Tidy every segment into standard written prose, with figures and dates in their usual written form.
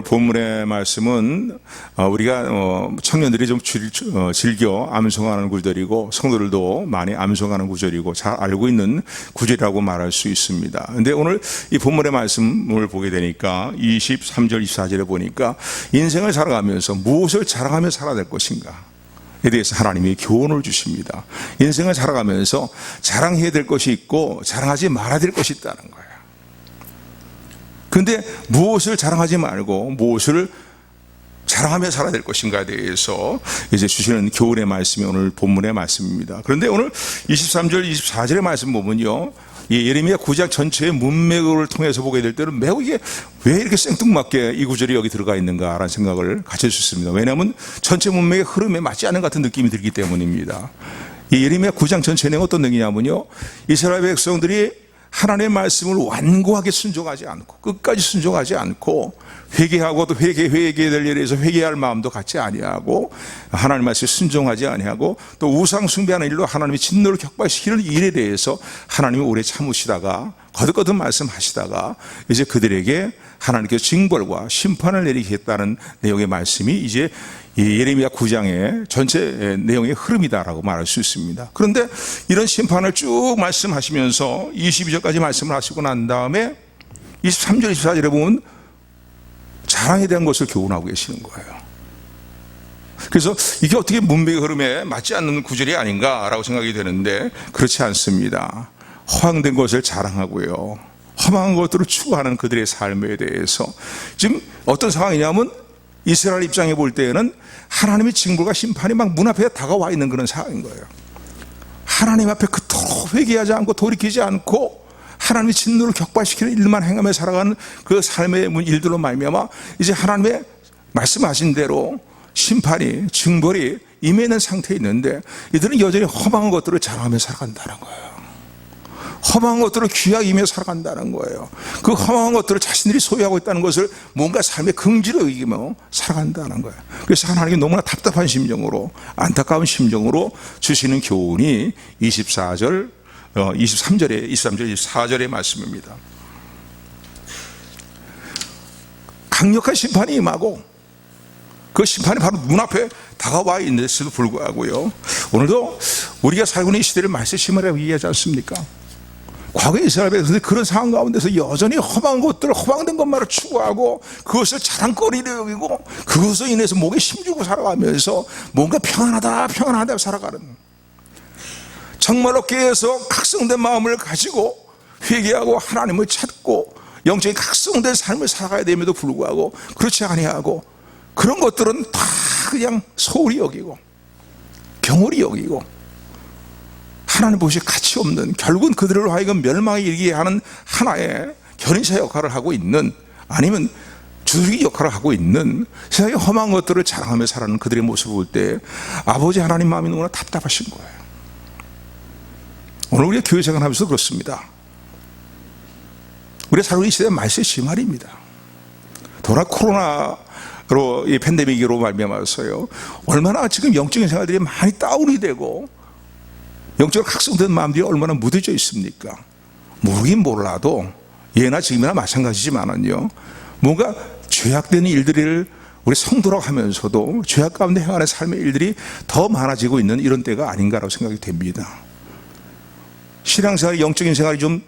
오늘 본문의 말씀은 우리가 청년들이 좀 즐겨 암송하는 구절이고 성도들도 많이 암송하는 구절이고 잘 알고 있는 구절이라고 말할 수 있습니다. 그런데 오늘 이 본문의 말씀을 보게 되니까 23절 24절에 보니까 인생을 살아가면서 무엇을 자랑하며 살아야 될 것인가 에 대해서 하나님이 교훈을 주십니다. 인생을 살아가면서 자랑해야 될 것이 있고 자랑하지 말아야 될 것이 있다는 거예요. 그런데 무엇을 자랑하지 말고 무엇을 자랑하며 살아야 될 것인가에 대해서 이제 주시는 교훈의 말씀이 오늘 본문의 말씀입니다. 그런데 오늘 23절 24절의 말씀 보면요, 이 예레미야 9장 전체의 문맥을 통해서 보게 될 때는 매우 이게 왜 이렇게 생뚱맞게 이 구절이 여기 들어가 있는가라는 생각을 가질 수 있습니다. 왜냐하면 전체 문맥의 흐름에 맞지 않는 같은 느낌이 들기 때문입니다. 이 예레미야 9장 전체 내용 어떤 내용이냐면요, 이스라엘 백성들이 하나님의 말씀을 완고하게 순종하지 않고 끝까지 순종하지 않고 회개하고 또 회개될 일에 대해서 회개할 마음도 갖지 아니하고 하나님의 말씀에 순종하지 아니하고 또 우상 숭배하는 일로 하나님의 진노를 격발시키는 일에 대해서 하나님이 오래 참으시다가 거듭거듭 말씀하시다가 이제 그들에게 하나님께서 징벌과 심판을 내리겠다는 내용의 말씀이 이제 예레미야 9장의 전체 내용의 흐름이다라고 말할 수 있습니다. 그런데 이런 심판을 쭉 말씀하시면서 22절까지 말씀을 하시고 난 다음에 23절 24절에 보면 자랑에 대한 것을 교훈하고 계시는 거예요. 그래서 이게 어떻게 문맥의 흐름에 맞지 않는 구절이 아닌가라고 생각이 되는데 그렇지 않습니다. 허황된 것을 자랑하고요, 험한 것들을 추구하는 그들의 삶에 대해서 지금 어떤 상황이냐면 이스라엘 입장에 볼 때에는 하나님의 징벌과 심판이 막 문 앞에 다가와 있는 그런 상황인 거예요. 하나님 앞에 그토록 회개하지 않고 돌이키지 않고 하나님의 진노를 격발시키는 일만 행하며 살아가는 그 삶의 일들로 말미암아 이제 하나님의 말씀하신 대로 심판이 징벌이 임해 있는 상태에 있는데 이들은 여전히 험한 것들을 자랑하며 살아간다는 거예요. 험한 것들을 귀하게 여기며 살아간다는 거예요. 그 험한 것들을 자신들이 소유하고 있다는 것을 뭔가 삶의 긍지로 여기며 살아간다는 거예요. 그래서 하나님이 너무나 답답한 심정으로 안타까운 심정으로 주시는 교훈이 23절 24절의 말씀입니다. 강력한 심판이 임하고 그 심판이 바로 문 앞에 다가와 있는데도 불구하고요, 오늘도 우리가 살고 있는 이 시대를 말세 심하라고 얘기하지 않습니까? 과거의 이스라엘에서 그런 상황 가운데서 여전히 험한 것들, 허황된 것만을 추구하고 그것을 자랑거리로 여기고 그것으로 인해서 목에 힘주고 살아가면서 뭔가 평안하다 살아가는, 정말로 깨어서 각성된 마음을 가지고 회개하고 하나님을 찾고 영적인 각성된 삶을 살아가야 됨에도 불구하고 그렇지 아니하고 그런 것들은 다 그냥 소홀히 여기고 경홀히 여기고 하나님 보시 가치 없는, 결국은 그들을 하여금 멸망에 이르게 하는 하나의 견인사 역할을 하고 있는, 아니면 주기 역할을 하고 있는 세상의 험한 것들을 자랑하며 살아가는 그들의 모습을 볼 때 아버지 하나님 마음이 너무나 답답하신 거예요. 오늘 우리가 교회 생활하면서 그렇습니다. 우리가 살고 있는 시대의 말세 심할입니다. 더나 코로나로 이 팬데믹으로 말미암아서요, 얼마나 지금 영적인 생활들이 많이 다운이 되고 영적으로 각성된 마음들이 얼마나 무뎌져 있습니까? 모르긴 몰라도 예나 지금이나 마찬가지지만은요, 뭔가 죄악되는 일들을 우리 성도라고 하면서도 죄악 가운데 행하는 삶의 일들이 더 많아지고 있는 이런 때가 아닌가라고 생각이 됩니다. 신앙생활, 영적인 생활이 좀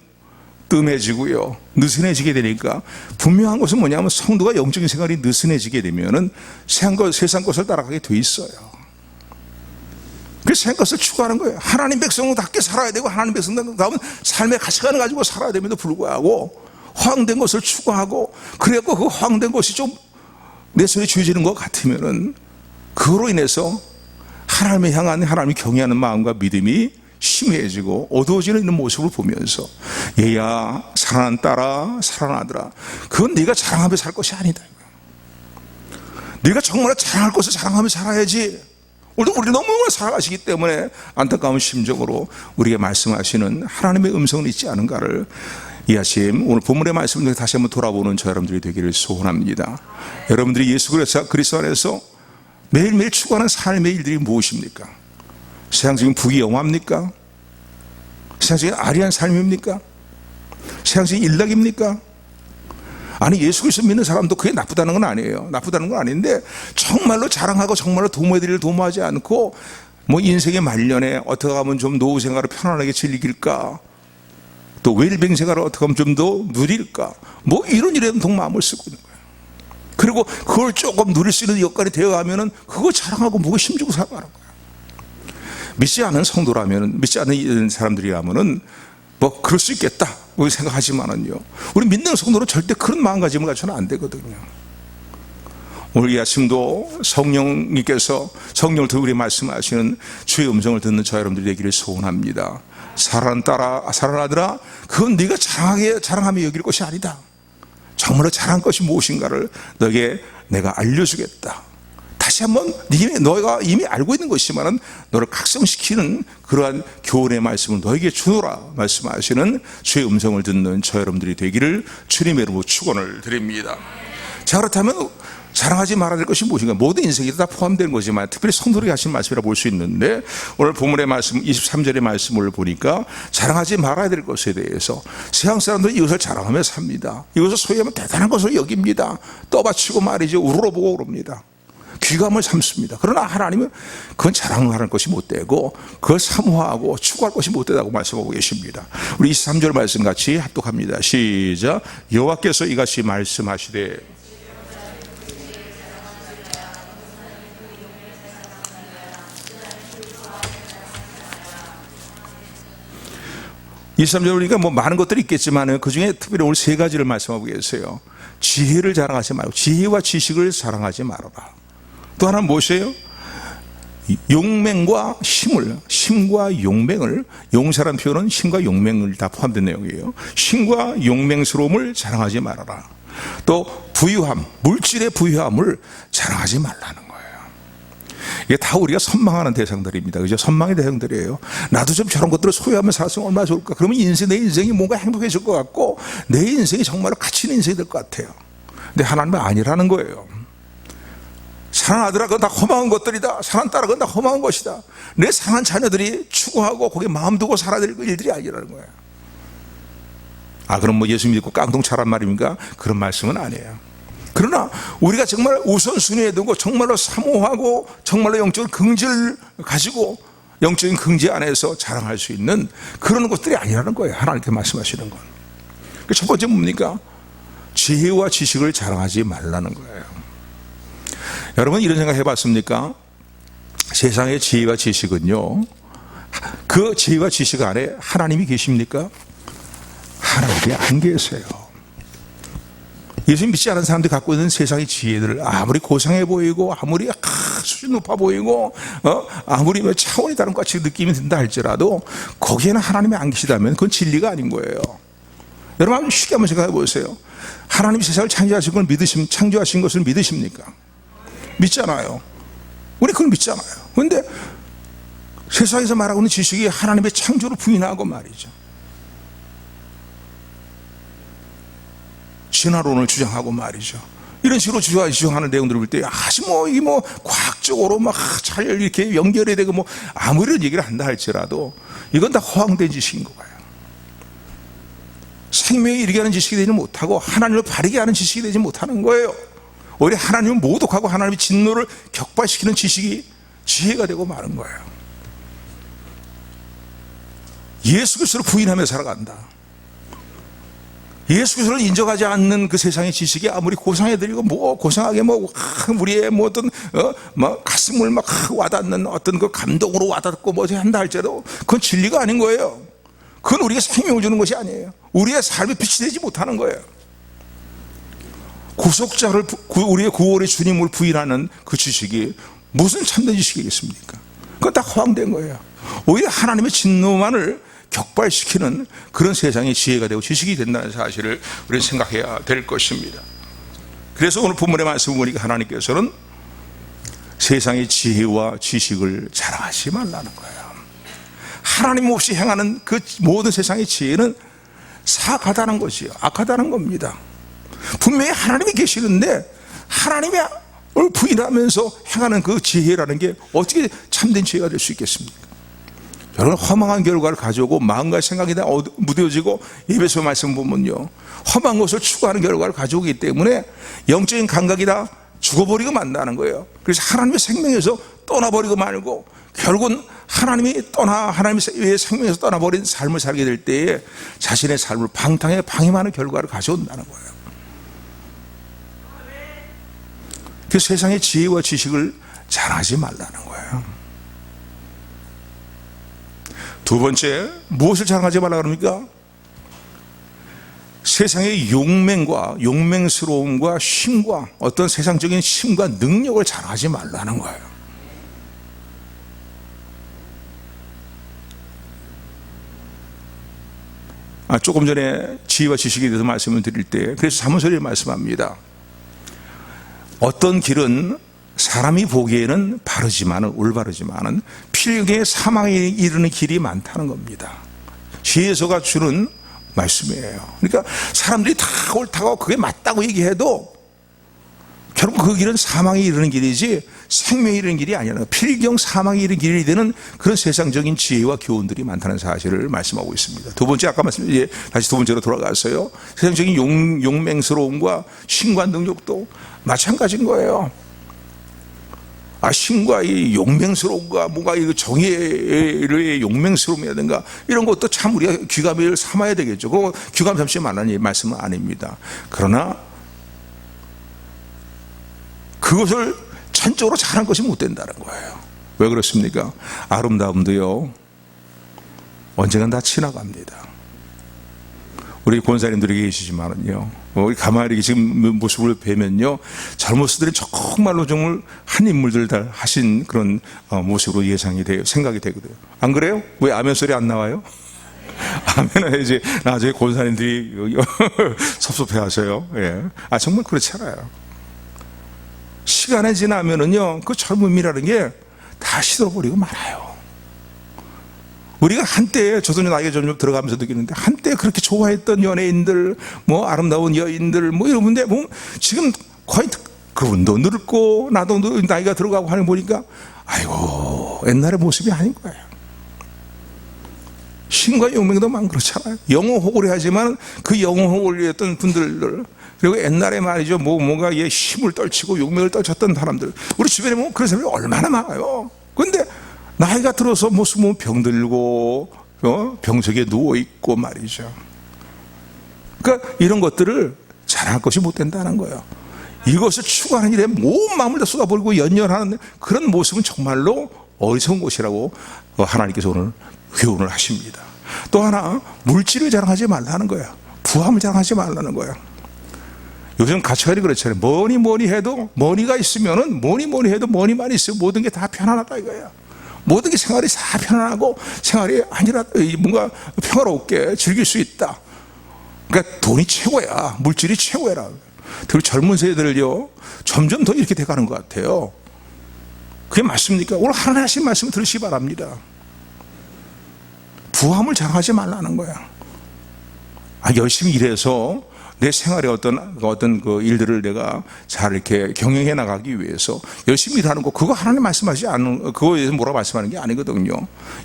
뜸해지고요, 느슨해지게 되니까 분명한 것은 뭐냐면 성도가 영적인 생활이 느슨해지게 되면은 세상 것을 따라가게 돼 있어요. 그래서 세상 것을 추구하는 거예요. 하나님 백성답게 살아야 되고 하나님 백성다운 삶의 가치관을 가지고 살아야 됨에도 불구하고 허황된 것을 추구하고, 그래갖고 그 허황된 것이 좀 내 손에 쥐어지는 것 같으면은 그로 인해서 하나님을 향한, 하나님을 경외하는 마음과 믿음이 심해지고 어두워지는 이런 모습을 보면서 얘야 살아난 딸아 살아나더라, 그건 네가 자랑하며 살 것이 아니다. 네가 정말 자랑할 것을 자랑하며 살아야지. 오늘도 우리 너무 살아가시기 때문에 안타까운 심정으로 우리에게 말씀하시는 하나님의 음성은 있지 않은가를 이 아침 오늘 본문의 말씀을 다시 한번 돌아보는 저 여러분들이 되기를 소원합니다. 여러분들이 예수 그리스도 안에서 매일매일 추구하는 삶의 일들이 무엇입니까? 세상적인 부귀 영화입니까? 세상적인 아리한 삶입니까? 세상적인 일락입니까? 아니, 예수 그리스도 믿는 사람도 그게 나쁘다는 건 아니에요. 나쁘다는 건 아닌데, 정말로 자랑하고 정말로 도모해드리를 도모하지 않고 뭐 인생의 말년에 어떻게 하면 좀 노후 생활을 편안하게 즐길까, 또 웰빙 생활을 어떻게 하면 좀 더 누릴까, 뭐 이런 일에는 동 마음을 쓰고 있는 거예요. 그리고 그걸 조금 누릴 수 있는 여건이 되어가면은 그거 자랑하고 뭐가 힘주고 살아가는 거예요. 믿지 않은 성도라면, 믿지 않는 사람들이라면은 뭐 그럴 수 있겠다 뭐 생각하지만은요, 우리 믿는 성도는 절대 그런 마음가짐을 가져서는 안 되거든요. 오늘 이 아침도 성령님께서 성령을 통해 우리 말씀하시는 주의 음성을 듣는 저 여러분들이 되기를 소원합니다. 사랑하는 딸아, 사랑하는 아들아, 그건 네가 자랑하며 여길 것이 아니다. 정말로 자랑할 것이 무엇인가를 너에게 내가 알려주겠다. 다시 한번 너희가 이미 알고 있는 것이지만 너를 각성시키는 그러한 교훈의 말씀을 너에게 주노라 말씀하시는 주의 음성을 듣는 저 여러분들이 되기를 주님의 이름으로 축원을 드립니다. 자, 그렇다면 자랑하지 말아야 될 것이 무엇인가? 모든 인생이 다 포함되는 거지만 특별히 성도들이 하신 말씀이라 볼 수 있는데, 오늘 본문의 말씀 23절의 말씀을 보니까 자랑하지 말아야 될 것에 대해서 세상 사람들은 이것을 자랑하며 삽니다. 이것을 소위 하면 대단한 것으로 여깁니다. 떠받치고 말이죠, 우러러보고 그럽니다. 귀감을 삼습니다. 그러나 하나님은 그건 자랑하는 것이 못되고 그걸 사모하고 추구할 것이 못되다고 말씀하고 계십니다. 우리 23절 말씀 같이 합독합니다. 시작. 여호와께서 이같이 말씀하시되, 23절 보니까 뭐 많은 것들이 있겠지만 그 중에 특별히 오늘 세 가지를 말씀하고 계세요. 지혜를 자랑하지 말고 지혜와 지식을 자랑하지 말아라. 또 하나는 무엇이에요? 용맹과 힘을, 힘과 용맹을, 용사라는 표현은 힘과 용맹을 다 포함된 내용이에요. 힘과 용맹스러움을 자랑하지 말아라. 또 부유함, 물질의 부유함을 자랑하지 말라는 거예요. 이게 다 우리가 선망하는 대상들입니다. 그죠? 선망의 대상들이에요. 나도 좀 저런 것들을 소유하며 살았으면 얼마나 좋을까. 그러면 내 인생이 뭔가 행복해질 것 같고 내 인생이 정말로 가치 있는 인생이 될 것 같아요. 근데 하나님은 아니라는 거예요. 사랑하는 아들아, 그건 다 험한 것들이다. 사랑하는 딸아, 그건 다 험한 것이다. 내 사랑하는 자녀들이 추구하고 거기에 마음 두고 살아야 될 일들이 아니라는 거예요. 아, 그럼 뭐 예수 믿고 깡통 차란 말입니까? 그런 말씀은 아니에요. 그러나 우리가 정말 우선순위에 두고 정말로 사모하고 정말로 영적인 긍지를 가지고 영적인 긍지 안에서 자랑할 수 있는 그런 것들이 아니라는 거예요. 하나님께 말씀하시는 건. 첫 번째 뭡니까? 지혜와 지식을 자랑하지 말라는 거예요. 여러분, 이런 생각 해봤습니까? 세상의 지혜와 지식은요, 그 지혜와 지식 안에 하나님이 계십니까? 하나님이 안 계세요. 예수 믿지 않은 사람들이 갖고 있는 세상의 지혜들을 아무리 고상해 보이고 아무리 수준 높아 보이고 아무리 차원이 다른 것 같이 느낌이 든다 할지라도 거기에는 하나님이 안 계시다면 그건 진리가 아닌 거예요. 여러분, 한번 쉽게 한번 생각해 보세요. 하나님이 세상을 창조하신 것을 믿으십니까? 믿잖아요. 우리 그걸 믿잖아요. 그런데 세상에서 말하고 있는 지식이 하나님의 창조를 부인하고 말이죠, 진화론을 주장하고 말이죠, 이런 식으로 주장하는 내용들을 볼 때 아주 이게 과학적으로 잘 이렇게 연결이 되고 아무리 이런 얘기를 한다 할지라도 이건 다 허황된 지식인 거예요. 생명에 이르게 하는 지식이 되지 못하고 하나님을 바르게 하는 지식이 되지 못하는 거예요. 오히려 하나님을 모독하고 하나님의 진노를 격발시키는 지식이 지혜가 되고 마는 거예요. 예수 그리스도를 부인하며 살아간다. 예수 그리스도를 인정하지 않는 그 세상의 지식이 아무리 고상해드리고 고상하게 우리의 어떤 가슴을 와닿는 어떤 그 감동으로 와닿고 한다 할지라도 그건 진리가 아닌 거예요. 그건 우리가 생명을 주는 것이 아니에요. 우리의 삶에 빛이 되지 못하는 거예요. 구속자를, 우리의 구원의 주님을 부인하는 그 지식이 무슨 참된 지식이겠습니까? 그건 다 허황된 거예요. 오히려 하나님의 진노만을 격발시키는 그런 세상의 지혜가 되고 지식이 된다는 사실을 우리는 생각해야 될 것입니다. 그래서 오늘 본문의 말씀을 보니까 하나님께서는 세상의 지혜와 지식을 자랑하지 말라는 거예요. 하나님 없이 행하는 그 모든 세상의 지혜는 사악하다는 것이요, 악하다는 겁니다. 분명히 하나님이 계시는데 하나님을 부인하면서 행하는 그 지혜라는 게 어떻게 참된 지혜가 될 수 있겠습니까? 여러분, 허망한 결과를 가져오고 마음과 생각이 다 무뎌지고, 에베소 말씀 보면요, 험한 것을 추구하는 결과를 가져오기 때문에 영적인 감각이 다 죽어버리고 만다는 거예요. 그래서 하나님의 생명에서 떠나버리고 말고, 결국은 하나님의 생명에서 떠나버린 삶을 살게 될 때에 자신의 삶을 방탕에 방임하는 결과를 가져온다는 거예요. 그 세상의 지혜와 지식을 자랑하지 말라는 거예요. 두 번째, 무엇을 자랑하지 말라 그럽니까? 세상의 용맹스러움과 힘과 어떤 세상적인 힘과 능력을 자랑하지 말라는 거예요. 조금 전에 지혜와 지식에 대해서 말씀을 드릴 때, 그래서 사무소리를 말씀합니다. 어떤 길은 사람이 보기에는 올바르지만은 필경의 사망에 이르는 길이 많다는 겁니다. 지혜서가 주는 말씀이에요. 그러니까 사람들이 다 옳다고 그게 맞다고 얘기해도 결국 그 길은 사망에 이르는 길이지 생명에 이르는 길이 아니라 필경 사망에 이르는 길이 되는 그런 세상적인 지혜와 교훈들이 많다는 사실을 말씀하고 있습니다. 두 번째, 아까 다시 두 번째로 돌아가서요, 세상적인 용맹스러움과 신과 능력도 마찬가지인 거예요. 힘과 이 용맹스러움과 뭔가 이 정의의 용맹스러움이라든가 이런 것도 참 우리가 귀감을 삼아야 되겠죠. 그거 귀감 잠시 말하는 말씀은 아닙니다. 그러나 그것을 전적으로 잘한 것이 못 된다는 거예요. 왜 그렇습니까? 아름다움도요, 언젠간 다 지나갑니다. 우리 권사님들이 계시지만은요, 우리 가만히 지금 모습을 뵈면요, 젊었을 때는 정말로 정말 한 인물들 다 하신 그런 모습으로 예상이 돼요. 생각이 되거든요. 안 그래요? 왜 아멘 소리 안 나와요? 아멘 해야지. 나중에 권사님들이 섭섭해 하세요. 예. 정말 그렇잖아요. 시간이 지나면은요, 그 젊음이라는 게 다 시들어버리고 말아요. 우리가 한때, 저도 나이가 점점 들어가면서 느끼는데, 한때 그렇게 좋아했던 연예인들, 아름다운 여인들, 이런 분들, 지금 거의 그분도 늙고, 나도 나이가 들어가고 하는 거 보니까, 아이고, 옛날의 모습이 아닌 거예요. 신과 용맹도만 그렇잖아요. 영호호골이 하지만 그 영호호골이었던 분들, 그리고 옛날에 말이죠, 뭔가 힘을 떨치고 용맹을 떨쳤던 사람들, 우리 주변에 보면 그런 사람이 얼마나 많아요. 그런데 나이가 들어서 모습 보면 병들고 병석에 누워있고 말이죠. 그러니까 이런 것들을 자랑할 것이 못 된다는 거예요. 이것을 추구하는 일에 온 마음을 다 쏟아버리고 연연하는 그런 모습은 정말로 어리석은 것이라고 하나님께서 오늘 교훈을 하십니다. 또 하나, 물질을 자랑하지 말라는 거예요. 부함을 자랑하지 말라는 거예요. 요즘 가치관이 그렇잖아요. 뭐니 해도 머니가 있으면은 뭐니 해도 머니만 있으면 모든 게 다 편안하다 이거예요. 모든 게 생활이 다 편안하고 생활이 아니라 뭔가 평화롭게 즐길 수 있다. 그러니까 돈이 최고야. 물질이 최고야. 특히 젊은 세대들요, 점점 더 이렇게 돼가는 것 같아요. 그게 맞습니까? 오늘 하나님 하신 말씀을 들으시기 바랍니다. 부함을 자랑하지 말라는 거야. 열심히 일해서 내 생활의 어떤 그 일들을 내가 잘 이렇게 경영해 나가기 위해서 열심히 일하는 거, 그거 하나님 말씀하지 않는, 그거에 대해서 뭐라고 말씀하는 게 아니거든요.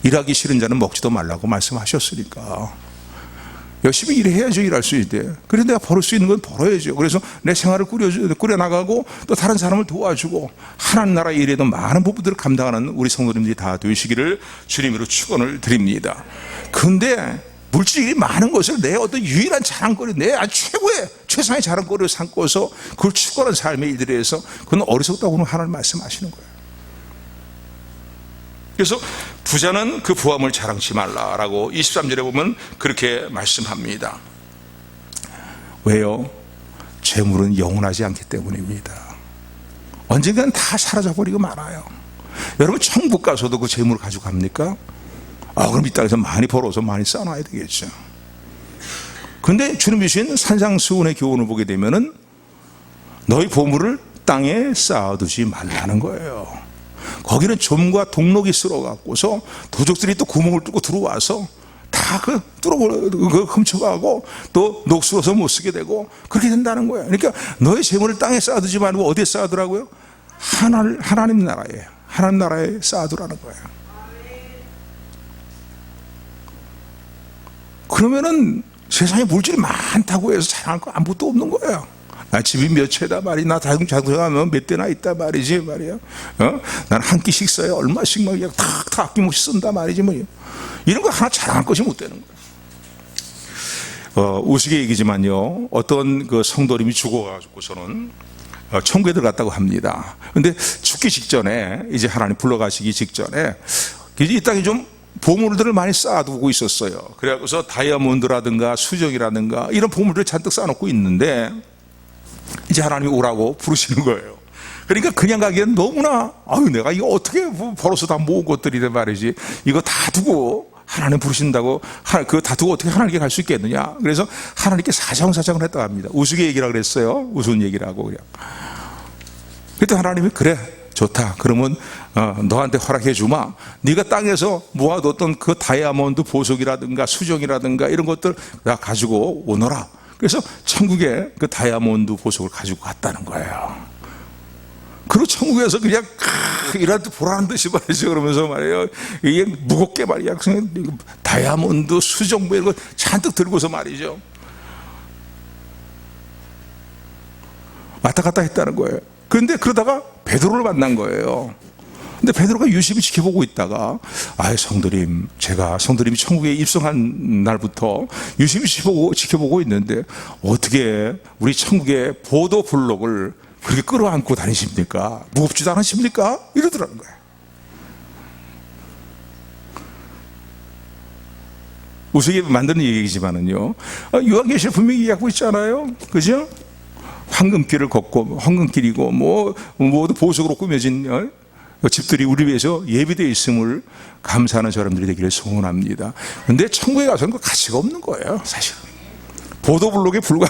일하기 싫은 자는 먹지도 말라고 말씀하셨으니까. 열심히 일해야죠. 일할 수 있대. 그래서 내가 벌을 수 있는 건 벌어야죠. 그래서 내 생활을 꾸려나가고 또 다른 사람을 도와주고 하나님 나라 일에도 많은 부분들을 감당하는 우리 성도님들이 다 되시기를 주님으로 축원을 드립니다. 근데 물질이 많은 것을 내 어떤 유일한 자랑거리, 내 아주 최상의 자랑거리를 삼고서 그걸 추구하는 삶의 일들에 대해서 그건 어리석다고 하나님 말씀하시는 거예요. 그래서 부자는 그 부함을 자랑치 말라라고 23절에 보면 그렇게 말씀합니다. 왜요? 재물은 영원하지 않기 때문입니다. 언젠간 다 사라져버리고 말아요. 여러분, 천국 가서도 그 재물을 가지고 갑니까? 그럼 이 땅에서 많이 벌어서 많이 쌓아놔야 되겠죠. 근데 주님 주신 산상수훈의 교훈을 보게 되면은 너희 보물을 땅에 쌓아두지 말라는 거예요. 거기는 좀과 동록이 쓸어갖고서 도적들이 또 구멍을 뚫고 들어와서 다 훔쳐가고 또 녹슬어서 못 쓰게 되고 그렇게 된다는 거예요. 그러니까 너희 재물을 땅에 쌓아두지 말고 어디에 쌓아두라고요? 하나님 나라에 쌓아두라는 거예요. 그러면은 세상에 물질이 많다고 해서 자랑할 거 아무것도 없는 거예요. 나 집이 몇 채다 말이, 나 자동차면 몇 대나 있다 말이지 말이야. 난 한 끼 식사에 얼마씩 막 탁탁 아낌없이 쓴다 말이지 뭐. 이런 거 하나 자랑할 것이 못 되는 거예요. 우스개 얘기지만요, 어떤 그 성도님이 죽어가지고서는 천국에 들어갔다고 합니다. 근데 죽기 직전에, 이제 하나님 불러가시기 직전에 이제 이 땅에 좀 보물들을 많이 쌓아두고 있었어요. 그래서 다이아몬드라든가 수정이라든가 이런 보물들을 잔뜩 쌓아놓고 있는데 이제 하나님이 오라고 부르시는 거예요. 그러니까 그냥 가기엔 너무나, 내가 이거 어떻게 벌어서 다 모은 것들이란 말이지, 이거 다 두고 하나님 부르신다고, 그거 다 두고 어떻게 하나님께 갈 수 있겠느냐. 그래서 하나님께 사정사정을 했다고 합니다. 우스개 얘기라고 그랬어요. 우스운 얘기라고. 그냥. 그때 하나님이, 그래 좋다, 그러면 너한테 허락해 주마. 네가 땅에서 모아뒀던 그 다이아몬드 보석이라든가 수정이라든가 이런 것들 나 가지고 오너라. 그래서 천국에 그 다이아몬드 보석을 가지고 갔다는 거예요. 그리고 천국에서 그냥 이런 듯 보라는 듯이 말이죠. 그러면서 말이에요, 이게 무겁게 말이야, 다이아몬드 수정 뭐 이런 거 잔뜩 들고서 말이죠, 왔다 갔다 했다는 거예요. 그런데 그러다가 베드로를 만난 거예요. 근데 베드로가 유심히 지켜보고 있다가, 성도님, 제가 성도님이 천국에 입성한 날부터 유심히 지켜보고 있는데 어떻게 우리 천국의 보도 블록을 그렇게 끌어안고 다니십니까? 무겁지도 않으십니까? 이러더라는 거예요. 우스개 만드는 얘기지만은요, 요한계시를 분명히 얘기하고 있잖아요. 그죠? 황금길을 걷고, 황금길이고 모두 보석으로 꾸며진 집들이 우리 위해서 예비되어 있음을 감사하는 사람들이 되기를 소원합니다. 그런데 천국에 가서는 그 가치가 없는 거예요, 사실은. 보도블록에 불과.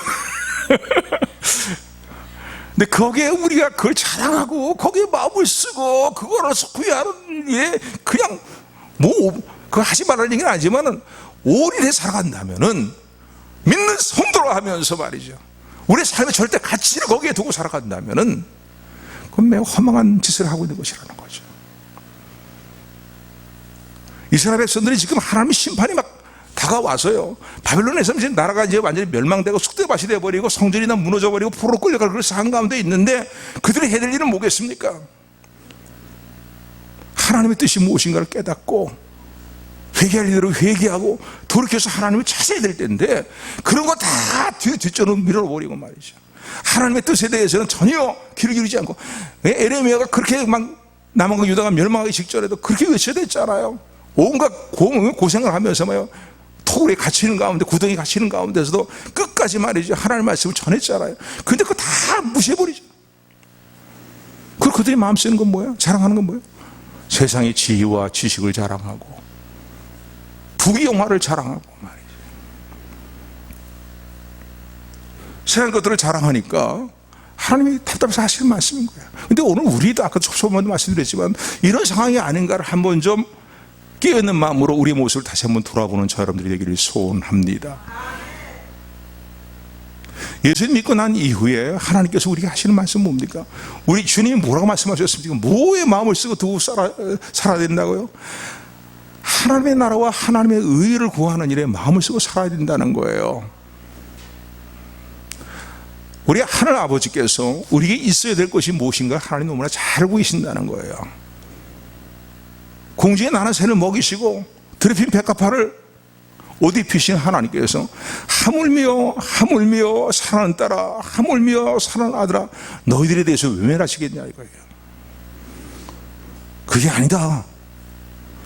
근데 거기에 우리가 그걸 자랑하고 거기에 마음을 쓰고 그거를 구애하는, 그냥 그거 하지 말라는 얘기는 아니지만은 올인해 살아간다면은, 믿는 성도로 하면서 말이죠, 우리의 삶의 절대 가치를 거기에 두고 살아간다면은 그건 매우 허망한 짓을 하고 있는 것이라는 거죠. 이스라엘 백성들이 지금 하나님의 심판이 막 다가와서요, 바벨론에서 이제 나라가 이제 완전히 멸망되고 쑥대밭이 되어버리고 성전이 다 무너져버리고 포로 끌려갈 그런 상황 가운데 있는데 그들이 해야 될 일은 뭐겠습니까? 하나님의 뜻이 무엇인가를 깨닫고 회개할 일대로 회개하고 돌이켜서 하나님을 찾아야 될 때인데 그런 거 다 뒷전으로 밀어버리고 말이죠. 하나님의 뜻에 대해서는 전혀 귀를 기울이지 않고, 에레미야가 그렇게 막 남한과 유다가 멸망하기 직전에도 그렇게 외쳐야 됐잖아요. 온갖 고생을 하면서 토굴에 갇히는 가운데, 구덩이 갇히는 가운데서도 끝까지 말이죠, 하나님의 말씀을 전했잖아요. 근데 그거 다 무시해버리죠. 그리고 그들이 마음 쓰는 건 뭐예요? 자랑하는 건 뭐예요? 세상의 지혜와 지식을 자랑하고 부귀영화를 자랑하고 말이죠. 세상 것들을 자랑하니까 하나님이 답답해서 하시는 말씀인 거예요. 근데 오늘 우리도 아까 초반에 말씀드렸지만 이런 상황이 아닌가를 한번 좀 깨어있는 마음으로 우리의 모습을 다시 한번 돌아보는 저 여러분들이 되기를 소원합니다. 예수님 믿고 난 이후에 하나님께서 우리에게 하시는 말씀은 뭡니까? 우리 주님이 뭐라고 말씀하셨습니까? 뭐에 마음을 쓰고 두고 살아야 된다고요? 하나님의 나라와 하나님의 의를 구하는 일에 마음을 쓰고 살아야 된다는 거예요. 우리 하늘 아버지께서 우리에게 있어야 될 것이 무엇인가 하나님 너무나 잘 알고 계신다는 거예요. 공중에 나는 새를 먹이시고 드레핀 백합화를 옷 입히신 하나님께서 하물며 사랑하는 딸아, 하물며 사랑하는 아들아, 너희들에 대해서 외면하시겠냐 이거예요. 그게 아니다.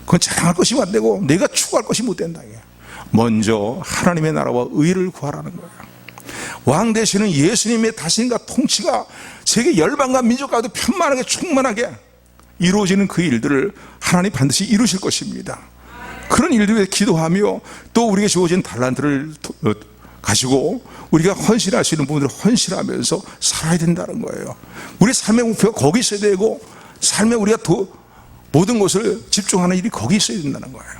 그건 자랑할 것이 안 되고 내가 추구할 것이 못 된다. 먼저 하나님의 나라와 의를 구하라는 거예요. 왕 되시는 예수님의 다스림과 통치가 세계 열방과 민족 가운데 편만하게 충만하게 이루어지는 그 일들을 하나님 반드시 이루실 것입니다. 그런 일들 위해 기도하며 또 우리에게 주어진 달란트를 가지고 우리가 헌신할 수 있는 부분들을 헌신하면서 살아야 된다는 거예요. 우리 삶의 목표가 거기 있어야 되고 삶에 우리가 모든 것을 집중하는 일이 거기 있어야 된다는 거예요.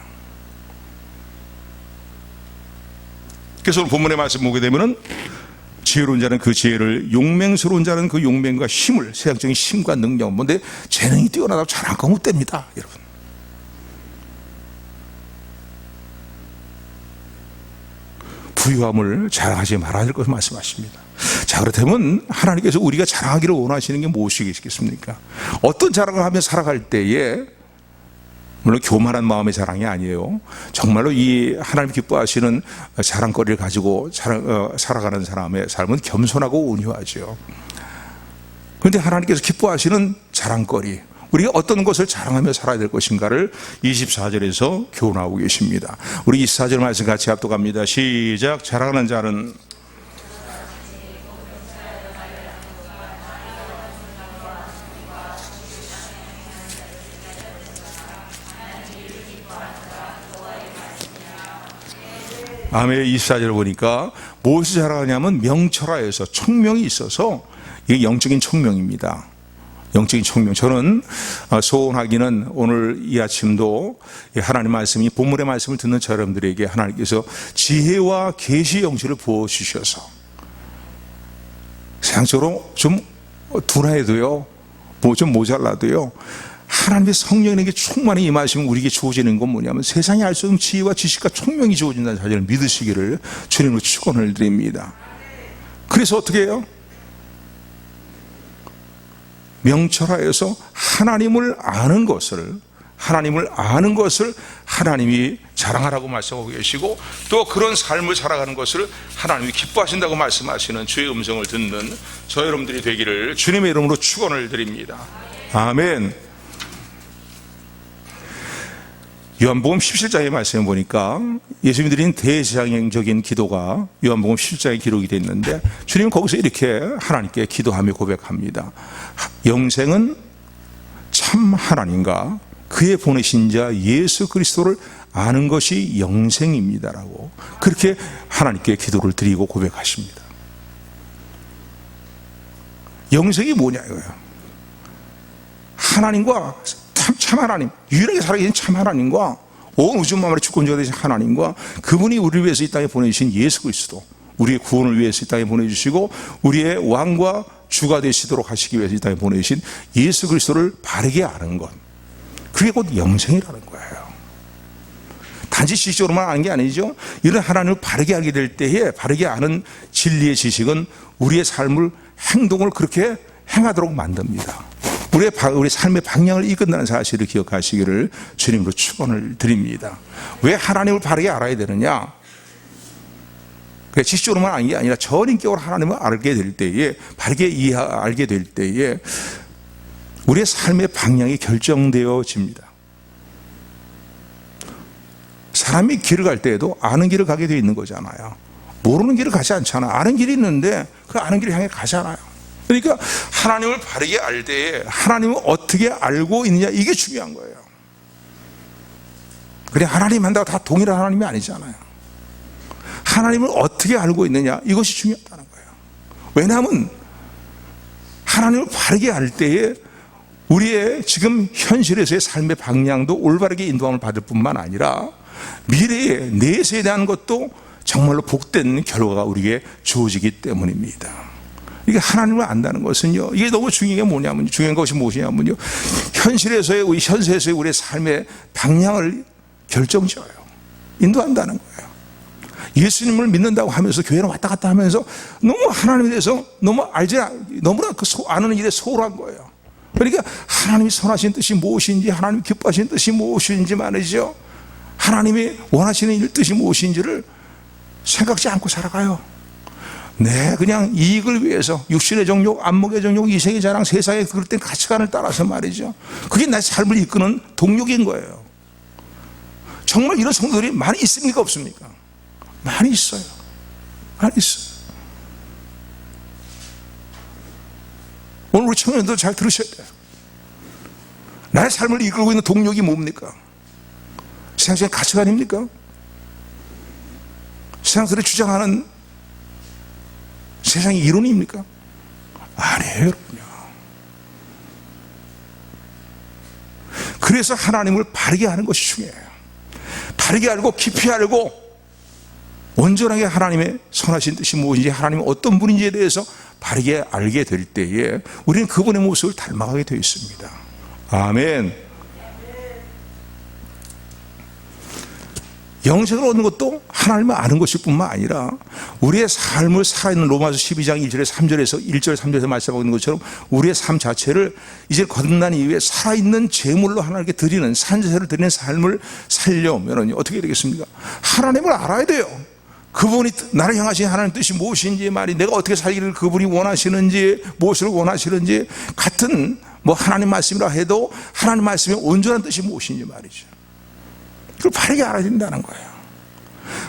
그래서 오늘 본문의 말씀 보게 되면은 지혜로운 자는 그 지혜를, 용맹스러운 자는 그 용맹과 힘을, 세상적인 힘과 능력, 뭔데 재능이 뛰어나다고 자랑할 거 못 됩니다, 여러분. 부유함을 자랑하지 말아야 될 것을 말씀하십니다. 자, 그렇다면 하나님께서 우리가 자랑하기를 원하시는 게 무엇이겠습니까? 어떤 자랑을 하며 살아갈 때에, 물론 교만한 마음의 자랑이 아니에요. 정말로 이 하나님 기뻐하시는 자랑거리를 가지고 살아가는 사람의 삶은 겸손하고 온유하죠. 그런데 하나님께서 기뻐하시는 자랑거리, 우리가 어떤 것을 자랑하며 살아야 될 것인가를 24절에서 교훈하고 계십니다. 우리 24절 말씀 같이 합독합니다. 시작. 자랑하는 자는 아멘. 24절 보니까 무엇을 자랑하냐면 명철하여서, 총명이 있어서, 이게 영적인 총명입니다. 영적인 총명. 저는 소원하기는 오늘 이 아침도 하나님 말씀이, 본문의 말씀을 듣는 저 여러분들에게 하나님께서 지혜와 계시 영지를 부어주셔서 세상적으로 좀 둔해도요, 뭐 좀 모자라도요, 하나님의 성령에게 충만히 임하시면 우리에게 주어지는 건 뭐냐면 세상이 알 수 없는 지혜와 지식과 총명이 주어진다는 사실을 믿으시기를 주님으로 축원을 드립니다. 그래서 어떻게 해요? 명철하여서 하나님을 아는 것을 하나님이 자랑하라고 말씀하고 계시고, 또 그런 삶을 살아가는 것을 하나님이 기뻐하신다고 말씀하시는 주의 음성을 듣는 저 여러분들이 되기를 주님의 이름으로 축원을 드립니다. 아멘. 요한복음 17장의 말씀을 보니까 예수님이 드린 대제사장적인 기도가 요한복음 17장에 기록이 되어 있는데, 주님은 거기서 이렇게 하나님께 기도하며 고백합니다. 영생은 참 하나님과 그의 보내신 자 예수 그리스도를 아는 것이 영생입니다라고 그렇게 하나님께 기도를 드리고 고백하십니다. 영생이 뭐냐 이거예요. 하나님과 참 하나님, 유일하게 살아계신 참 하나님과 온 우주 만물의 주권자가 되신 하나님과 그분이 우리를 위해서 이 땅에 보내주신 예수 그리스도, 우리의 구원을 위해서 이 땅에 보내주시고 우리의 왕과 주가 되시도록 하시기 위해서 이 땅에 보내주신 예수 그리스도를 바르게 아는 것, 그게 곧 영생이라는 거예요. 단지 지식적으로만 아는 게 아니죠. 이런 하나님을 바르게 알게 될 때에, 바르게 아는 진리의 지식은 우리의 삶을, 행동을 그렇게 행하도록 만듭니다. 우리 삶의 방향을 이끈다는 사실을 기억하시기를 주님으로 축원을 드립니다. 왜 하나님을 바르게 알아야 되느냐? 지식적으로만 아는 게 아니라 전인격으로 하나님을 알게 될 때에, 바르게 알게 될 때에 우리의 삶의 방향이 결정되어집니다. 사람이 길을 갈 때에도 아는 길을 가게 되어 있는 거잖아요. 모르는 길을 가지 않잖아. 아는 길이 있는데 그 아는 길을 향해 가잖아요. 그러니까 하나님을 바르게 알 때에 하나님을 어떻게 알고 있느냐, 이게 중요한 거예요. 그래, 하나님 한다고 다 동일한 하나님이 아니잖아요. 하나님을 어떻게 알고 있느냐, 이것이 중요하다는 거예요. 왜냐하면 하나님을 바르게 알 때에 우리의 지금 현실에서의 삶의 방향도 올바르게 인도함을 받을 뿐만 아니라 미래의 내세에 대한 것도 정말로 복된 결과가 우리에게 주어지기 때문입니다. 이게 하나님을 안다는 것은요, 이게 너무 중요한 것이 무엇이냐면요, 현실에서의 우리의 삶의 방향을 결정지어요. 인도한다는 거예요. 예수님을 믿는다고 하면서 교회를 왔다 갔다 하면서 너무 하나님에 대해서 너무나 아는 일에 소홀한 거예요. 그러니까 하나님이 선하신 뜻이 무엇인지, 하나님이 기뻐하시는 뜻이 무엇인지 말이죠, 하나님이 원하시는 일 뜻이 무엇인지를 생각지 않고 살아가요. 네, 그냥 이익을 위해서 육신의 정욕, 안목의 정욕, 이생의 자랑, 세상의 그릇된 가치관을 따라서 말이죠, 그게 내 삶을 이끄는 동력인 거예요. 정말 이런 성도들이 많이 있습니까, 없습니까? 많이 있어요. 많이 있어요. 오늘 우리 청년들 잘 들으셔야 돼요. 나의 삶을 이끌고 있는 동력이 뭡니까? 세상의 가치관입니까? 세상들이 주장하는 세상의 이론입니까? 아니에요, 여러분요. 그래서 하나님을 바르게 아는 것이 중요해요. 바르게 알고 깊이 알고 온전하게 하나님의 선하신 뜻이 무엇인지, 하나님은 어떤 분인지에 대해서 바르게 알게 될 때에 우리는 그분의 모습을 닮아가게 되어 있습니다. 아멘. 영생을 얻는 것도 하나님을 아는 것일 뿐만 아니라 우리의 삶을 살아있는 로마서 12장 1절에서 3절에서 1절 3절에서 말씀하고 있는 것처럼 우리의 삶 자체를 이제 거듭난 이후에 살아있는 제물로 하나님께 드리는 산제사를 드리는 삶을 살려면 어떻게 되겠습니까? 하나님을 알아야 돼요. 그분이 나를 향하신 하나님 뜻이 무엇인지 말이, 내가 어떻게 살기를 그분이 원하시는지, 무엇을 원하시는지, 같은 뭐 하나님 말씀이라 해도 하나님 말씀의 온전한 뜻이 무엇인지 말이죠. 그걸 바르게 알아야 된다는 거예요.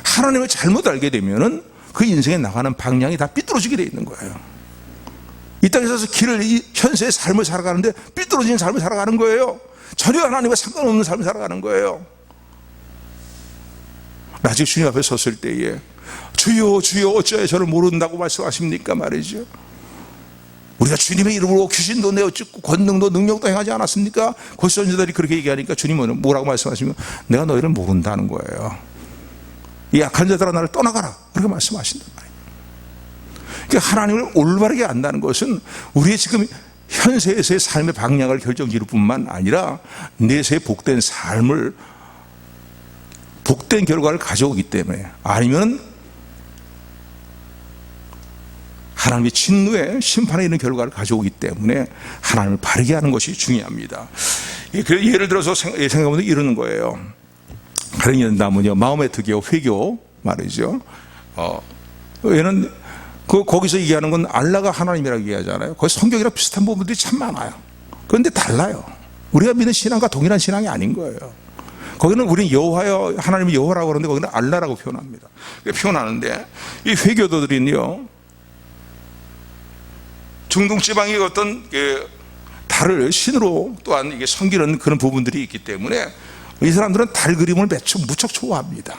하나님을 잘못 알게 되면은 그 인생에 나가는 방향이 다 삐뚤어지게 돼 있는 거예요. 이 땅에 서서 이 현세의 삶을 살아가는데 삐뚤어진 삶을 살아가는 거예요. 전혀 하나님과 상관없는 삶을 살아가는 거예요. 나중에 주님 앞에 섰을 때에 주여 주여 어찌하여 저를 모른다고 말씀하십니까 말이죠. 우리가 주님의 이름으로 귀신도 내어찍고 권능도 능력도 행하지 않았습니까? 그 선지자들이 그렇게 얘기하니까 주님은 뭐라고 말씀하시면 내가 너희를 모른다는 거예요. 이 약한 자들아 나를 떠나가라, 그렇게 말씀하신단 말이에요. 그러니까 하나님을 올바르게 안다는 것은 우리의 지금 현세에서의 삶의 방향을 결정지을 뿐만 아니라 내세의 복된 삶을, 복된 결과를 가져오기 때문에, 아니면 하나님의 진노에 심판에 있는 결과를 가져오기 때문에 하나님을 바르게 하는 것이 중요합니다. 예를 들어서 생각해보면 이러는 거예요. 다른 예는다면요, 마음의 득이요 회교 말이죠. 얘는 거기서 얘기하는 건 알라가 하나님이라고 얘기하잖아요. 거기 성경이랑 비슷한 부분들이 참 많아요. 그런데 달라요. 우리가 믿는 신앙과 동일한 신앙이 아닌 거예요. 거기는 우리는 여호와여, 하나님이 여호와라고 그러는데 거기는 알라라고 표현합니다. 표현하는데 이 회교도들은요, 중동 지방의 어떤 달을 신으로 또한 이게 섬기는 그런 부분들이 있기 때문에 이 사람들은 달 그림을 무척 좋아합니다.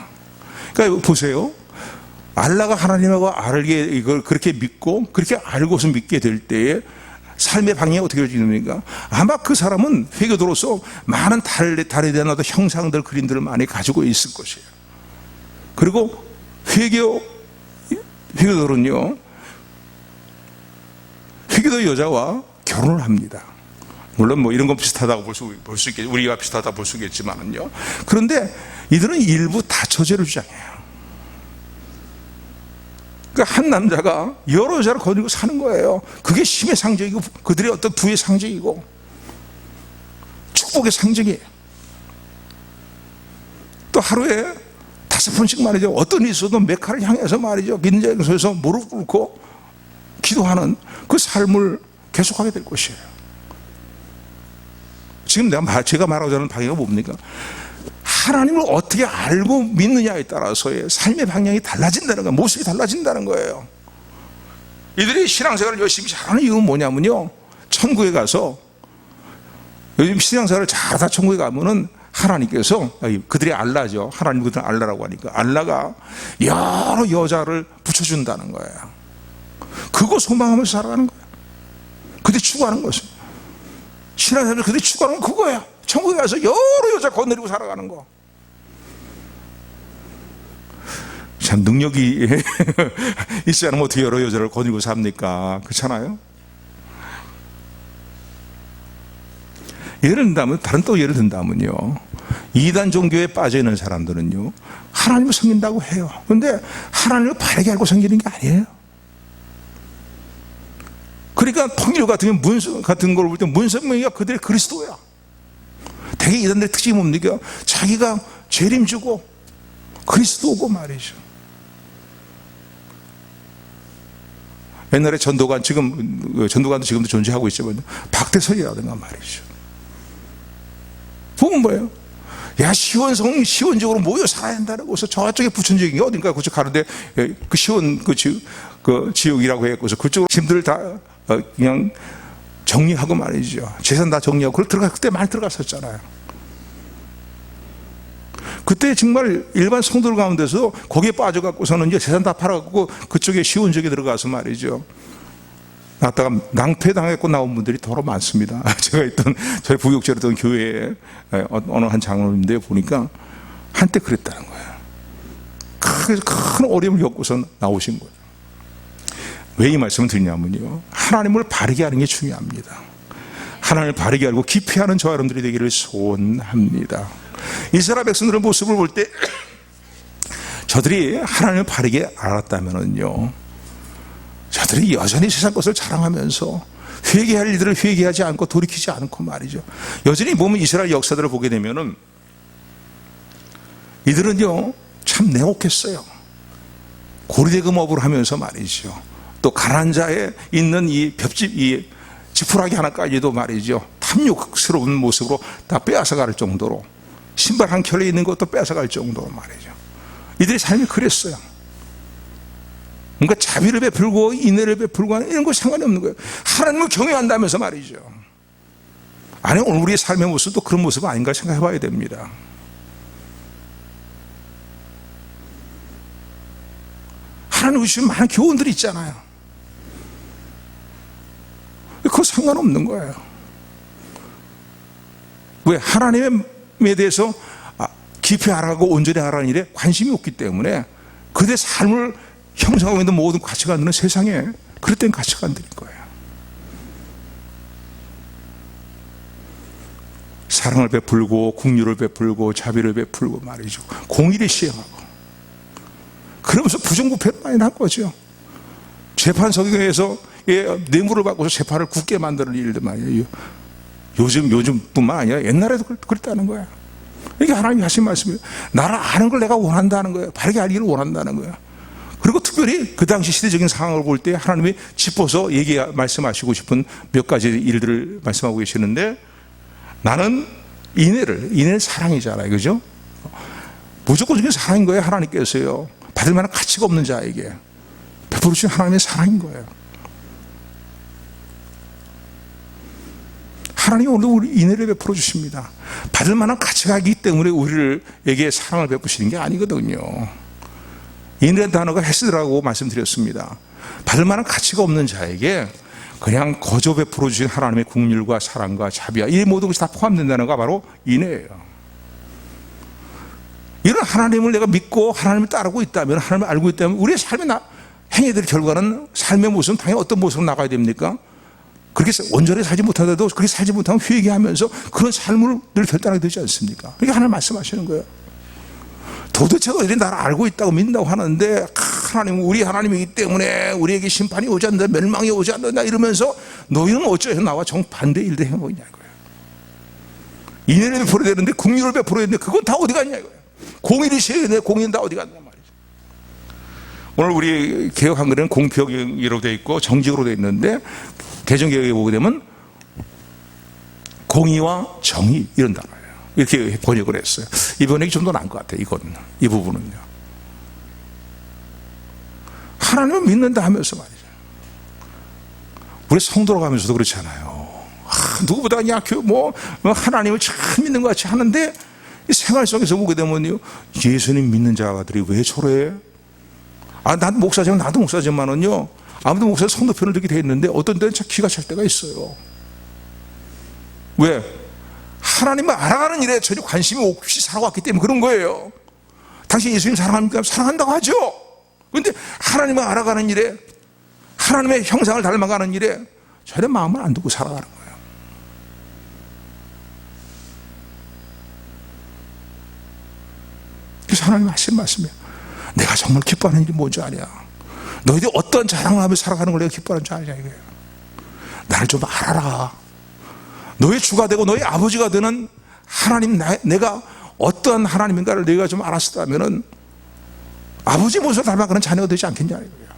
그러니까 보세요. 알라가 하나님하고 알게 이걸 그렇게 믿고 그렇게 알고서 믿게 될 때에 삶의 방향이 어떻게 되어집니까? 아마 그 사람은 회교도로서 많은 달에 대한 어떤 형상들, 그림들을 많이 가지고 있을 것이에요. 그리고 회교도는요, 회교도 여자와 결혼을 합니다. 물론 뭐 이런 건 비슷하다고 볼 수 있겠죠. 우리가 비슷하다고 볼 수 있겠지만요. 그런데 이들은 일부 다처제를 주장해요. 그러니까 한 남자가 여러 여자를 거느리고 사는 거예요. 그게 힘의 상징이고 그들의 어떤 부의 상징이고 축복의 상징이에요. 또 하루에 5번씩 말이죠, 어떤 일이 있어도 메카를 향해서 말이죠, 믿는 자에게 서서 무릎 꿇고 기도하는 그 삶을 계속하게 될 것이에요. 지금 제가 말하고자 하는 방향이 뭡니까? 하나님을 어떻게 알고 믿느냐에 따라서의 삶의 방향이 달라진다는 거예요. 모습이 달라진다는 거예요. 이들이 신앙생활을 열심히 잘하는 이유는 뭐냐면요, 천국에 가서, 요즘 신앙생활을 잘하다 천국에 가면은 하나님께서, 그들이 알라죠. 하나님 그들은 알라라고 하니까 알라가 여러 여자를 붙여준다는 거예요. 그거 소망하면서 살아가는 거예요. 그들이 추구하는 것은, 신앙생활을 그들이 추구하는 건 그거예요. 천국에 가서 여러 여자 거느리고 살아가는 거. 참 능력이 있지 않으면 어떻게 여러 여자를 거느리고 삽니까? 그렇잖아요. 예를 든다면, 다른 또 예를 든다면요, 이단 종교에 빠져 있는 사람들은요, 하나님을 섬긴다고 해요. 그런데 하나님을 바르게 알고 섬기는 게 아니에요. 그러니까 통일 같은 걸 볼 때 문선명이가 그들의 그리스도야. 대개 이단들의 특징이 뭡니까? 자기가 재림지고 그리스도고 말이죠. 옛날에 전도관, 전도관도 지금도 존재하고 있지만 박대선이라든가 말이죠. 보면 뭐예요? 야, 시원적으로 모여 살아야 한다고 해서 저쪽에 부천지역이 어딘가 그쪽 가는데 그 시원 그 지역이라고 해서 그쪽으로 짐들을 다 그냥 정리하고 말이죠. 재산 다 정리하고 그때 많이 들어갔었잖아요. 그때 정말 일반 성도들 가운데서 거기에 빠져갖고서는 이제 재산 다 팔아갖고 그쪽에 시온 지역에 들어가서 말이죠, 갔다가 낭패당했고 나온 분들이 더러 많습니다. 제가 있던 저희 부육제로 있던 교회에 어느 한 장로님인데 보니까 한때 그랬다는 거예요. 큰 어려움을 겪고서 나오신 거예요. 왜 이 말씀을 드리냐면요, 하나님을 바르게 하는 게 중요합니다. 하나님을 바르게 알고 깊이 하는 저와 여러분들이 되기를 소원합니다. 이스라엘 백성들의 모습을 볼 때 저들이 하나님을 바르게 알았다면요, 저들이 여전히 세상 것을 자랑하면서 회개할 일들을 회개하지 않고 돌이키지 않고 말이죠. 여전히 보면 이스라엘 역사들을 보게 되면은 이들은요 참 냉혹했어요. 고리대금업을 하면서 말이죠. 또 가난한 자에 있는 이 벽집, 이 지푸라기 하나까지도 말이죠, 탐욕스러운 모습으로 다 빼앗아갈 정도로, 신발 한 켤레 있는 것도 빼앗아갈 정도로 말이죠. 이들의 삶이 그랬어요. 뭔가 자비를 베풀고 인애를 베풀고 하는 이런 거 상관이 없는 거예요. 하나님을 경외한다면서 말이죠. 아니, 오늘 우리의 삶의 모습도 그런 모습 아닌가 생각해 봐야 됩니다. 하나님 주신 많은 교훈들이 있잖아요. 그거 상관없는 거예요. 왜? 하나님에 대해서 깊이 알아가고 온전히 알아가는 일에 관심이 없기 때문에 그들의 삶을 형성하고 있는 모든 가치관들은 세상에 그릇된 가치관들인 거예요. 사랑을 베풀고 긍휼을 베풀고 자비를 베풀고 말이죠, 공의를 시행하고, 그러면서 부정부패만 한 거죠. 재판석에서 뇌물을 받고서 재판을 굳게 만드는 일들 말이에요. 요즘뿐만 아니라 옛날에도 그랬다는 거예요. 이게 하나님이 하신 말씀이에요. 나를 아는 걸 내가 원한다는 거예요. 바르게 알기를 원한다는 거예요. 그리고 특별히 그 당시 시대적인 상황을 볼 때 하나님이 짚어서 말씀하시고 싶은 몇 가지 일들을 말씀하고 계시는데, 나는 인애는 사랑이잖아요. 그죠? 무조건적인 사랑인 거예요. 하나님께서요. 받을 만한 가치가 없는 자에게 베풀어 주신 하나님의 사랑인 거예요. 하나님이 오늘도 우리 인애를 베풀어 주십니다. 받을 만한 가치가 있기 때문에 우리에게 사랑을 베푸시는 게 아니거든요. 인애라는 단어가 헤스드라고 말씀드렸습니다. 받을 만한 가치가 없는 자에게 그냥 거저 베풀어 주신 하나님의 긍휼과 사랑과 자비와 이 모든 것이 다 포함된다는 거 바로 인애예요. 이런 하나님을 내가 믿고 하나님을 따르고 있다면, 하나님을 알고 있다면 우리의 삶의 행위들 결과는, 삶의 모습은 당연히 어떤 모습으로 나가야 됩니까? 그렇게 온전히 살지 못하더라도 그렇게 살지 못하면 회개하면서 그런 삶을 늘 결단하게 되지 않습니까? 그게 하나님 말씀하시는 거예요. 도대체 어디 나를 알고 있다고 믿는다고 하는데, 하나님은 우리 하나님이기 때문에 우리에게 심판이 오지 않는다, 멸망이 오지 않는다 이러면서 너희는 어쩌해서 나와 정반대 일들 행하고 있냐는 거예요. 인애를 베풀어야 되는데, 긍휼을 베풀어야 되는데 그건 다 어디 갔냐 이거예요. 공의를 시해야 되는데 공의는 다 어디 갔냐 말이죠. 오늘 우리 개혁 한글에는 공표기로 되어 있고 정직으로 되어 있는데, 개정개혁에 보게 되면 공의와 정의 이런 단어예요. 이렇게 번역을 했어요. 이 번역이 좀 더 나은 것 같아요. 이 부분은요. 하나님을 믿는다 하면서 말이죠. 우리 성도라고 하면서도 그렇잖아요. 누구보다 그냥 하나님을 참 믿는 것 같이 하는데, 이 생활 속에서 보게 되면요, 예수님 믿는 자들이 왜 저래? 나도 목사지만은요, 아무도 목사 성도 편을 들게 돼 있는데 어떤 때는 참 기가 찰 때가 있어요. 왜? 하나님을 알아가는 일에 전혀 관심이 없이 살아왔기 때문에 그런 거예요. 당신 예수님 사랑합니까? 사랑한다고 하죠. 그런데 하나님을 알아가는 일에, 하나님의 형상을 닮아가는 일에 전혀 마음을 안 두고 살아가는 거예요. 그래서 하나님 하신 말씀이에요. 내가 정말 기뻐하는 일이 뭔지 아냐? 너희들이 어떤 자랑을 하며 살아가는 걸 내가 기뻐하는 줄 아냐 이거예요. 나를 좀 알아라. 너의 주가 되고 너의 아버지가 되는 하나님, 내가 어떤 하나님인가를 너희가 좀 알았다면은 아버지 모습을 닮아가는 자녀가 되지 않겠냐 이거예요.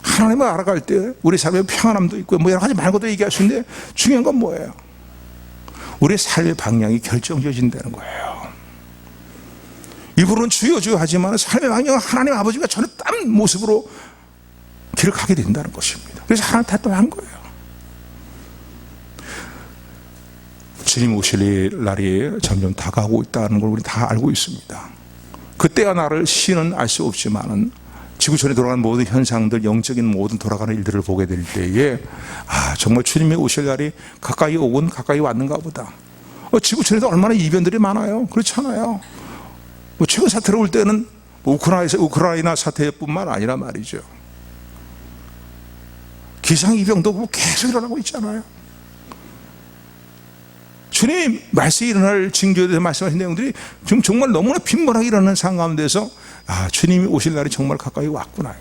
하나님을 알아갈 때 우리 삶에 평안함도 있고 여러 가지 많은 것도 얘기할 수 있는데, 중요한 건 뭐예요? 우리의 삶의 방향이 결정져진다는 거예요. 입으로는 주여 주여 하지만 삶의 방향은 하나님 아버지가 전혀 다른 모습으로 길을 가게 된다는 것입니다. 그래서 하나님 탈동한 거예요. 주님 오실 날이 점점 다가오고 있다는 걸 우리 다 알고 있습니다. 그때와 나를 시는 알 수 없지만은 지구촌에 돌아가는 모든 현상들, 영적인 모든 돌아가는 일들을 보게 될 때에 정말 주님이 오실 날이 가까이 오곤 가까이 왔는가 보다. 지구촌에도 얼마나 이변들이 많아요. 그렇잖아요. 최근 사태로 올 때는 우크라이나 사태뿐만 아니라 말이죠, 기상이병도 계속 일어나고 있잖아요. 주님이 말씀이 일어날 징조에 대해서 말씀하신 내용들이 지금 정말 너무나 빈번하게 일어나는 상황 가운데서 주님이 오실 날이 정말 가까이 왔구나.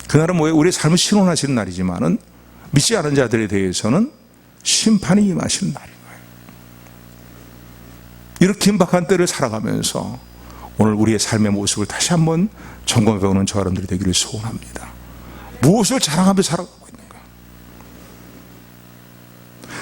그날은 뭐예요? 우리의 삶을 신원하시는 날이지만은 믿지 않은 자들에 대해서는 심판이 임하시는 날인 거예요. 이렇게 긴박한 때를 살아가면서 오늘 우리의 삶의 모습을 다시 한번 점검해 보는 저 여러분들이 되기를 소원합니다. 무엇을 자랑하며 살아가고 있는가?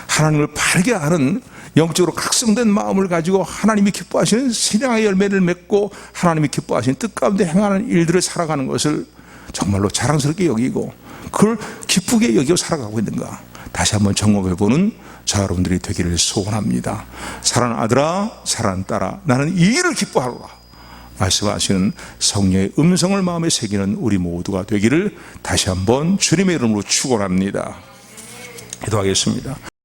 하나님을 바르게 아는 영적으로 각성된 마음을 가지고 하나님이 기뻐하시는 신앙의 열매를 맺고 하나님이 기뻐하시는 뜻 가운데 행하는 일들을 살아가는 것을 정말로 자랑스럽게 여기고 그걸 기쁘게 여기고 살아가고 있는가? 다시 한번 점검해보는 저 여러분들이 되기를 소원합니다. 사랑하는 아들아, 사랑하는 딸아, 나는 이 일을 기뻐하노라 말씀하시는 성령의 음성을 마음에 새기는 우리 모두가 되기를 다시 한번 주님의 이름으로 축원합니다. 기도하겠습니다.